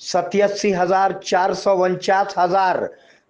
87,449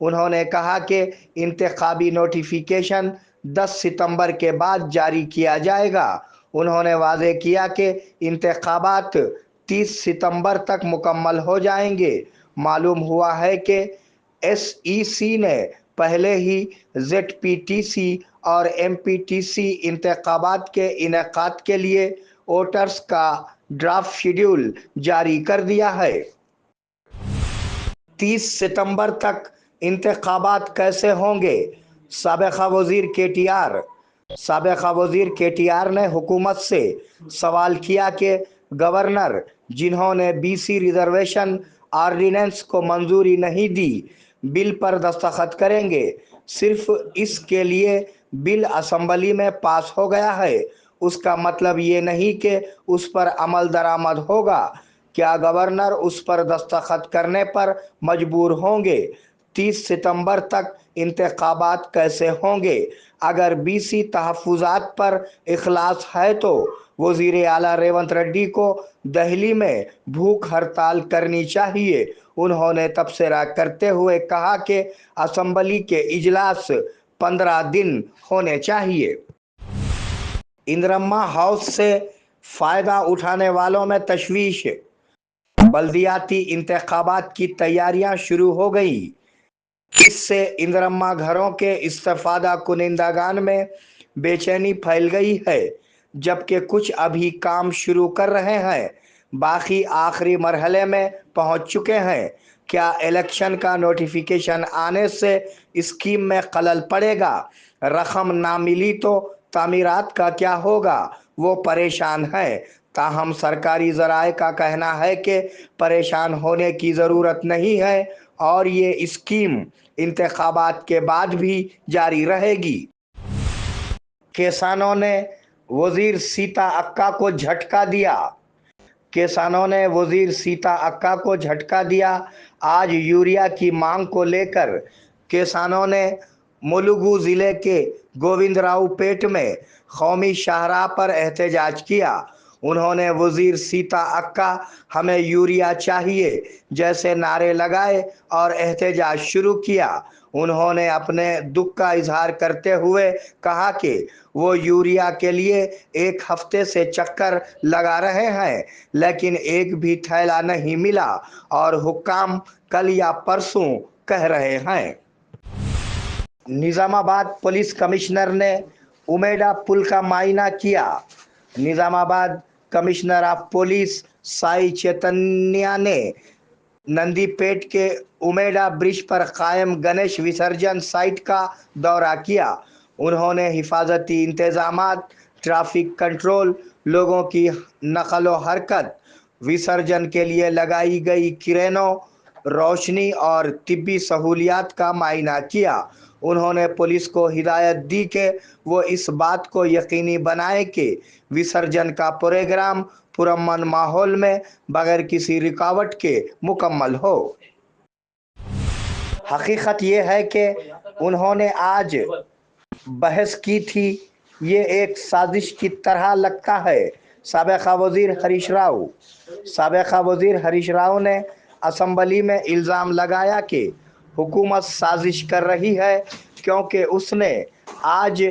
انہوں نے کہا کہ انتخابی نوٹیفیکیشن 10 ستمبر کے بعد جاری کیا جائے گا۔ انہوں نے واضح کیا کہ انتخابات 30 ستمبر تک مکمل ہو جائیں گے۔ معلوم ہوا ہے کہ ایس ای سی نے پہلے ہی زیڈ پی ٹی سی اور ایم پی ٹی سی انتخابات کے انعقاد کے لیے ووٹرز کا ڈرافٹ شیڈول جاری کر دیا ہے۔ 30 ستمبر تک انتخابات کیسے ہوں گے؟ سابقہ وزیر کے ٹی آر نے حکومت سے سوال کیا کہ گورنر جنہوں نے بی سی ریزرویشن آرڈیننس کو منظوری نہیں دی بل پر دستخط کریں گے۔ صرف اس کے لیے بل اسمبلی میں پاس ہو گیا ہے، اس کا مطلب یہ نہیں کہ اس پر عمل درآمد ہوگا۔ کیا گورنر اس پر دستخط کرنے پر مجبور ہوں گے؟ 30 ستمبر تک انتخابات کیسے ہوں گے؟ اگر بی سی تحفظات پر اخلاص ہے تو وزیر اعلیٰ ریونت ریڈی کو دہلی میں بھوک ہڑتال کرنی چاہیے۔ انہوں نے تبصرہ کرتے ہوئے کہا کہ اسمبلی کے اجلاس 15 دن ہونے چاہیے۔ اندرما ہاؤس سے فائدہ اٹھانے والوں میں تشویش۔ بلدیاتی انتخابات کی تیاریاں شروع ہو گئیں۔ اس سے اندرما گھروں کے استفادہ کنندگان میں بے چینی پھیل گئی ہے، جبکہ کچھ ابھی کام شروع کر رہے ہیں، باقی آخری مرحلے میں پہنچ چکے ہیں۔ کیا الیکشن کا نوٹیفیکیشن آنے سے اسکیم میں خلل پڑے گا؟ رقم نہ ملی تو تعمیرات کا کیا ہوگا؟ وہ پریشان ہیں۔ تاہم سرکاری ذرائع کا کہنا ہے کہ پریشان ہونے کی ضرورت نہیں ہے اور یہ اسکیم انتخابات کے بعد بھی جاری رہے گی۔ کسانوں نے وزیر سیتا اکا کو جھٹکا دیا۔ آج یوریا کی مانگ کو لے کر کسانوں نے ملگو ضلع کے گووند راؤ پیٹ میں قومی شاہراہ پر احتجاج کیا۔ انہوں نے وزیر سیتا اکا ہمیں یوریا چاہیے جیسے نعرے لگائے اور احتجاج شروع کیا۔ انہوں نے اپنے دکھ کا اظہار کرتے ہوئے کہا کہ وہ یوریا کے لیے ایک ہفتے سے چکر لگا رہے ہیں لیکن ایک بھی تھیلا نہیں ملا اور حکام کل یا پرسوں کہہ رہے ہیں۔ نظام آباد پولیس کمشنر نے امیڈا پل کا معائنہ کیا۔ نظام آباد کمشنر آف پولیس سائی چیتنیا نے نندی پیٹ کے امیڈا برج پر قائم گنیش وسرجن سائٹ کا دورہ کیا۔ انہوں نے حفاظتی انتظامات، ٹریفک کنٹرول، لوگوں کی نقل و حرکت، وسرجن کے لیے لگائی گئی کرینوں، روشنی اور طبی سہولیات کا معائنہ کیا۔ انہوں نے پولیس کو ہدایت دی کہ وہ اس بات کو یقینی بنائے کہ وسرجن کا پروگرام پرامن ماحول میں بغیر کسی رکاوٹ کے مکمل ہو۔ حقیقت یہ ہے کہ انہوں نے آج بحث کی تھی، یہ ایک سازش کی طرح لگتا ہے۔ سابقہ وزیر ہریش راؤ نے اسمبلی میں الزام لگایا کہ حکومت سازش کر رہی ہے کیونکہ اس نے آج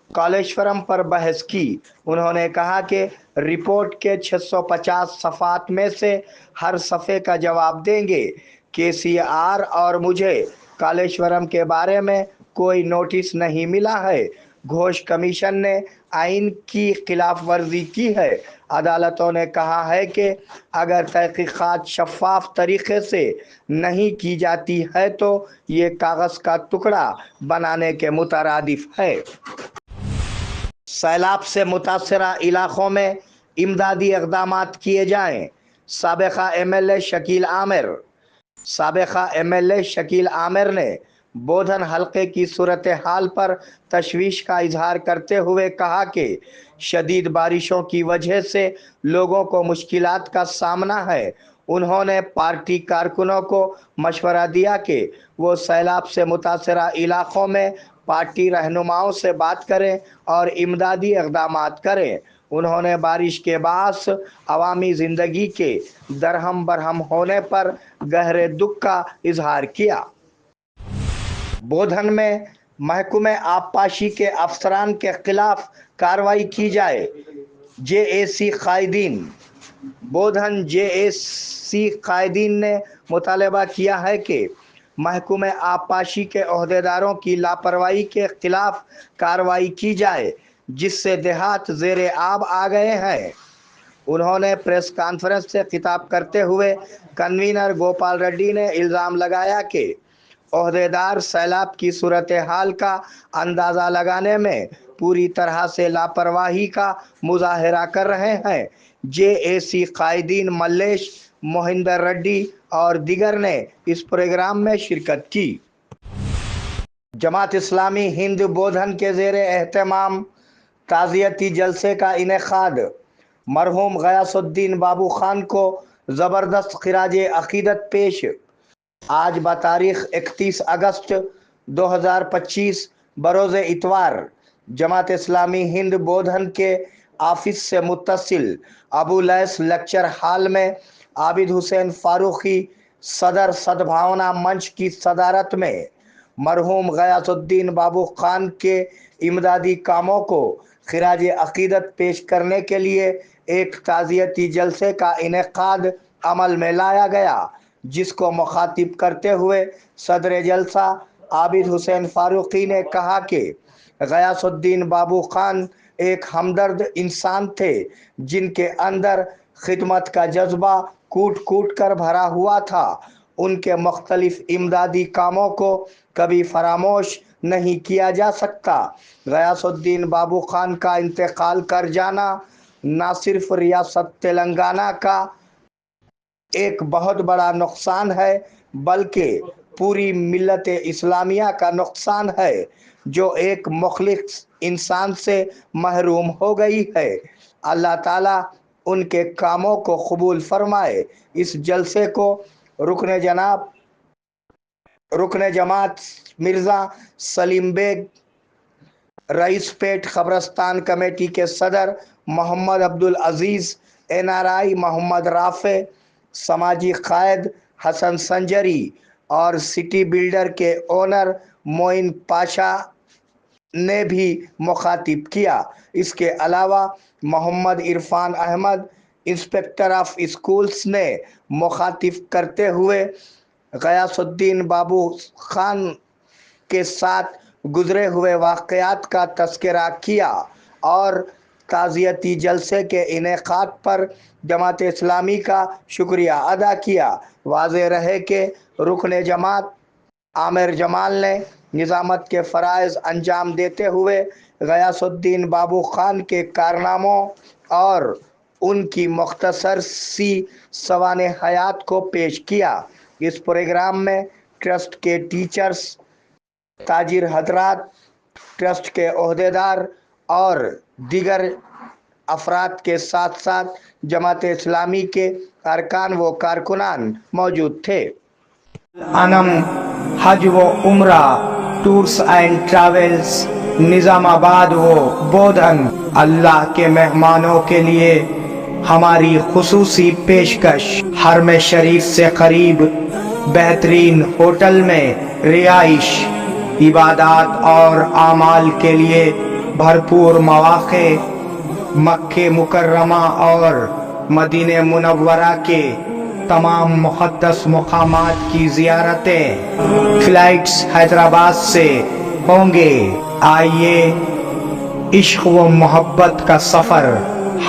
کالیشورم پر بحث کی۔ انہوں نے کہا کہ رپورٹ کے 650 صفحات میں سے ہر صفحے کا جواب دیں گے۔ کے سی آر اور مجھے کالیشورم کے بارے میں کوئی نوٹس نہیں ملا ہے۔ گھوش کمیشن نے آئین کی خلاف ورزی کی ہے۔ عدالتوں نے کہا ہے کہ اگر تحقیقات شفاف طریقے سے نہیں کی جاتی ہے تو یہ کاغذ کا ٹکڑا بنانے کے مترادف ہے۔ سیلاب سے متاثرہ علاقوں میں امدادی اقدامات کیے جائیں۔ سابقہ ایم ایل اے شکیل عامر نے بودھن حلقے کی صورتحال پر تشویش کا اظہار کرتے ہوئے کہا کہ شدید بارشوں کی وجہ سے لوگوں کو مشکلات کا سامنا ہے۔ انہوں نے پارٹی کارکنوں کو مشورہ دیا کہ وہ سیلاب سے متاثرہ علاقوں میں پارٹی رہنماؤں سے بات کریں اور امدادی اقدامات کریں۔ انہوں نے بارش کے باعث عوامی زندگی کے درہم برہم ہونے پر گہرے دکھ کا اظہار کیا۔ بودھن میں محکمہ آبپاشی کے افسران کے خلاف کارروائی کی جائے۔ JAC قائدین۔ بودھن JAC قائدین نے مطالبہ کیا ہے کہ محکمہ آبپاشی کے عہدیداروں کی لاپرواہی کے خلاف کارروائی کی جائے، جس سے دیہات زیر آب آ گئے ہیں۔ انہوں نے پریس کانفرنس سے خطاب کرتے ہوئے کنوینر گوپال ریڈی نے الزام لگایا کہ عہدیدار سیلاب کی صورتحال کا اندازہ لگانے میں پوری طرح سے لاپرواہی کا مظاہرہ کر رہے ہیں۔ JAC قائدین ملیش موہندر ریڈی اور دیگر نے اس پروگرام میں شرکت کی۔ جماعت اسلامی ہند بودھن کے زیر اہتمام تعزیتی جلسے کا انعقاد۔ مرحوم غیاث الدین بابو خان کو زبردست خراج عقیدت پیش۔ آج بتاریخ 31 اگست 2025 بروز اتوار جماعت اسلامی ہند بودھن کے آفس سے متصل ابو لیس لیکچر ہال میں عابد حسین فاروقی صدر سدبھاونا منچ کی صدارت میں مرحوم غیاث الدین بابو خان کے امدادی کاموں کو خراج عقیدت پیش کرنے کے لیے ایک تعزیتی جلسے کا انعقاد عمل میں لایا گیا، جس کو مخاطب کرتے ہوئے صدر جلسہ عابد حسین فاروقی نے کہا کہ غیاث الدین بابو خان ایک ہمدرد انسان تھے، جن کے اندر خدمت کا جذبہ کوٹ کوٹ کر بھرا ہوا تھا۔ ان کے مختلف امدادی کاموں کو کبھی فراموش نہیں کیا جا سکتا۔ غیاث الدین بابو خان کا انتقال کر جانا نہ صرف ریاست تلنگانہ کا ایک بہت بڑا نقصان ہے، بلکہ پوری ملت اسلامیہ کا نقصان ہے، جو ایک مخلص انسان سے محروم ہو گئی ہے۔ اللہ تعالیٰ ان کے کاموں کو قبول فرمائے۔ اس جلسے کو رکن جماعت مرزا سلیم بیگ، رئیس پیٹ قبرستان کمیٹی کے صدر محمد عبدالعزیز، NRI محمد رافع، سماجی قائد حسن سنجری اور سٹی بلڈر کے اونر معین پاشا نے بھی مخاطب کیا۔ اس کے علاوہ Muhammad Irfan Ahmed, inspector of schools نے مخاطب کرتے ہوئے غیاث الدین بابو خان کے ساتھ گزرے ہوئے واقعات کا تذکرہ کیا اور تعزیتی جلسے کے انعقاد پر جماعت اسلامی کا شکریہ ادا کیا۔ واضح رہے کہ رکن جماعت عامر جمال نے نظامت کے فرائض انجام دیتے ہوئے غیاث الدین بابو خان کے کارناموں اور ان کی مختصر سی سوانح حیات کو پیش کیا۔ اس پروگرام میں ٹرسٹ کے ٹیچرز، تاجر حضرات، ٹرسٹ کے عہدیدار اور دیگر افراد کے ساتھ ساتھ جماعت اسلامی کے ارکان و کارکنان موجود تھے۔ انم حج و عمرہ ٹورز اینڈ ٹریولز نظام آباد و بودھن اللہ کے مہمانوں کے لیے ہماری خصوصی پیشکش۔ حرم شریف سے قریب بہترین ہوٹل میں رہائش، عبادات اور اعمال کے لیے بھرپور مواقع، مکہ مکرمہ اور مدینہ منورہ کے تمام مقدس مقامات کی زیارتیں۔ فلائٹس حیدرآباد سے ہوں گے۔ آئیے عشق و محبت کا سفر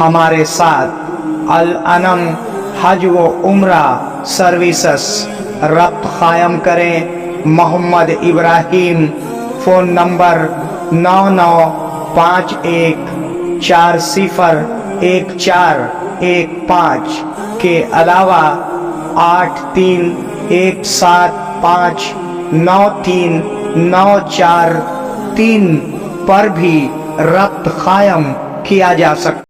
ہمارے ساتھ۔ الانم حج و عمرہ سروسز ربط قائم کریں۔ محمد ابراہیم، فون نمبر 9951401415 کے علاوہ 8317593943 پر بھی ربط قائم کیا جا سکتا ہے۔